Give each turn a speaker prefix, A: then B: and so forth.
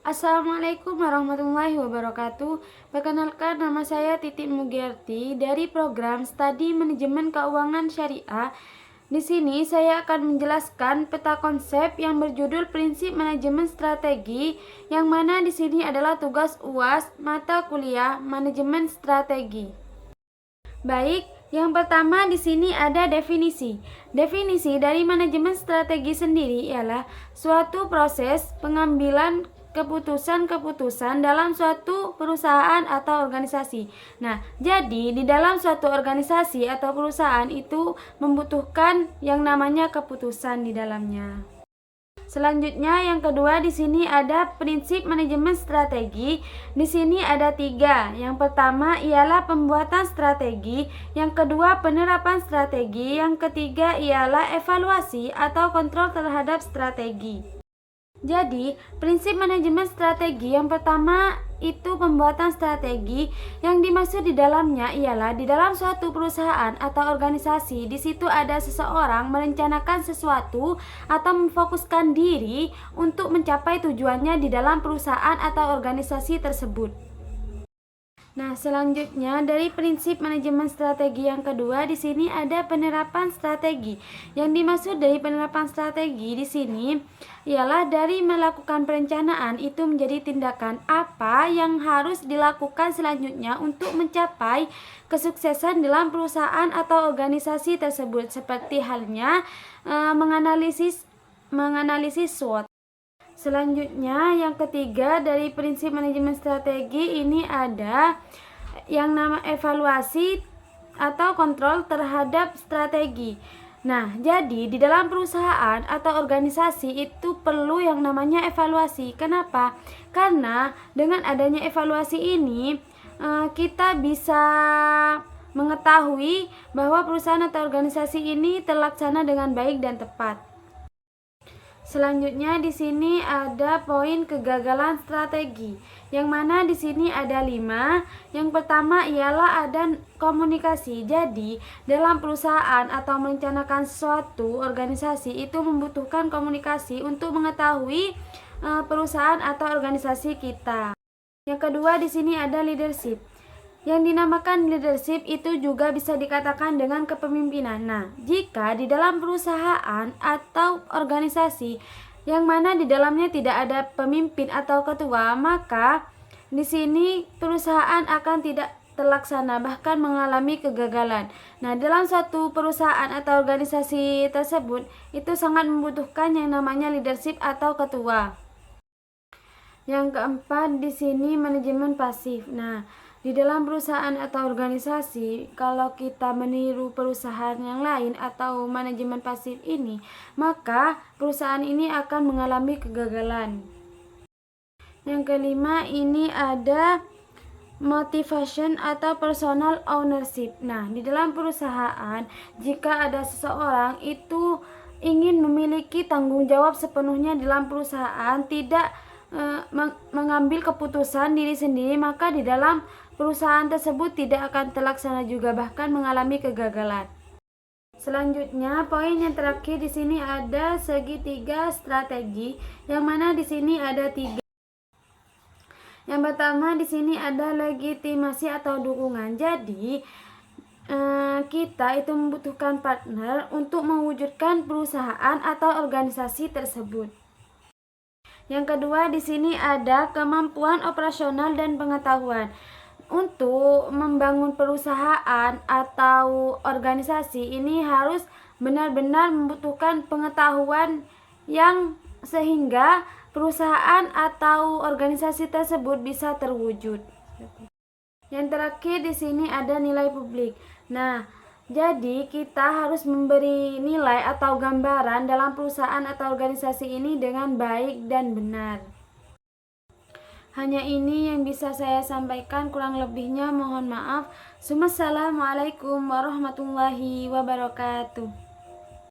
A: Assalamualaikum warahmatullahi wabarakatuh. Perkenalkan, nama saya Titik Mugyarti dari program Studi Manajemen Keuangan Syariah. Di sini saya akan menjelaskan peta konsep yang berjudul Prinsip Manajemen Strategi, yang mana di sini adalah tugas UAS mata kuliah Manajemen Strategi. Baik, yang pertama di sini ada definisi. Definisi dari manajemen strategi sendiri ialah suatu proses pengambilan keputusan-keputusan dalam suatu perusahaan atau organisasi. Nah, jadi di dalam suatu organisasi atau perusahaan itu membutuhkan yang namanya keputusan di dalamnya. Selanjutnya yang kedua di sini ada prinsip manajemen strategi. Di sini ada 3. Yang pertama ialah pembuatan strategi, yang kedua penerapan strategi, yang ketiga ialah evaluasi atau kontrol terhadap strategi. Jadi, prinsip manajemen strategi yang pertama itu pembuatan strategi. Yang dimaksud di dalamnya ialah di dalam suatu perusahaan atau organisasi, di situ ada seseorang merencanakan sesuatu atau memfokuskan diri untuk mencapai tujuannya di dalam perusahaan atau organisasi tersebut. Nah, selanjutnya dari prinsip manajemen strategi yang kedua di sini ada penerapan strategi. Yang dimaksud dari penerapan strategi di sini ialah dari melakukan perencanaan itu menjadi tindakan apa yang harus dilakukan selanjutnya untuk mencapai kesuksesan dalam perusahaan atau organisasi tersebut, seperti halnya menganalisis SWOT. Selanjutnya yang ketiga dari prinsip manajemen strategi ini ada yang nama evaluasi atau kontrol terhadap strategi. Nah, jadi di dalam perusahaan atau organisasi itu perlu yang namanya evaluasi. Kenapa? Karena dengan adanya evaluasi ini kita bisa mengetahui bahwa perusahaan atau organisasi ini terlaksana dengan baik dan tepat. Selanjutnya di sini ada poin kegagalan strategi, yang mana di sini ada 5. Yang pertama ialah ada komunikasi. Jadi dalam perusahaan atau merencanakan suatu organisasi itu membutuhkan komunikasi untuk mengetahui perusahaan atau organisasi kita. Yang kedua di sini ada leadership. Yang dinamakan leadership itu juga bisa dikatakan dengan kepemimpinan. Nah, jika di dalam perusahaan atau organisasi yang mana di dalamnya tidak ada pemimpin atau ketua, maka di sini perusahaan akan tidak terlaksana, bahkan mengalami kegagalan. Nah, dalam suatu perusahaan atau organisasi tersebut itu sangat membutuhkan yang namanya leadership atau ketua. Yang keempat di sini manajemen pasif. Nah, di dalam perusahaan atau organisasi, kalau kita meniru perusahaan yang lain atau manajemen pasif ini, maka perusahaan ini akan mengalami kegagalan. Yang kelima ini ada motivation atau personal ownership. Nah, di dalam perusahaan, jika ada seseorang itu ingin memiliki tanggung jawab sepenuhnya dalam perusahaan, tidak mengambil keputusan diri sendiri, maka di dalam perusahaan tersebut tidak akan terlaksana juga, bahkan mengalami kegagalan. Selanjutnya, poin yang terakhir di sini ada segitiga strategi, yang mana di sini ada 3. Yang pertama di sini ada legitimasi atau dukungan. Jadi kita itu membutuhkan partner untuk mewujudkan perusahaan atau organisasi tersebut. Yang kedua di sini ada kemampuan operasional dan pengetahuan. Untuk membangun perusahaan atau organisasi ini harus benar-benar membutuhkan pengetahuan yang sehingga perusahaan atau organisasi tersebut bisa terwujud. Yang terakhir di sini ada nilai publik. Nah, jadi kita harus memberi nilai atau gambaran dalam perusahaan atau organisasi ini dengan baik dan benar. Hanya ini yang bisa saya sampaikan, kurang lebihnya mohon maaf. Wassalamualaikum warahmatullahi wabarakatuh.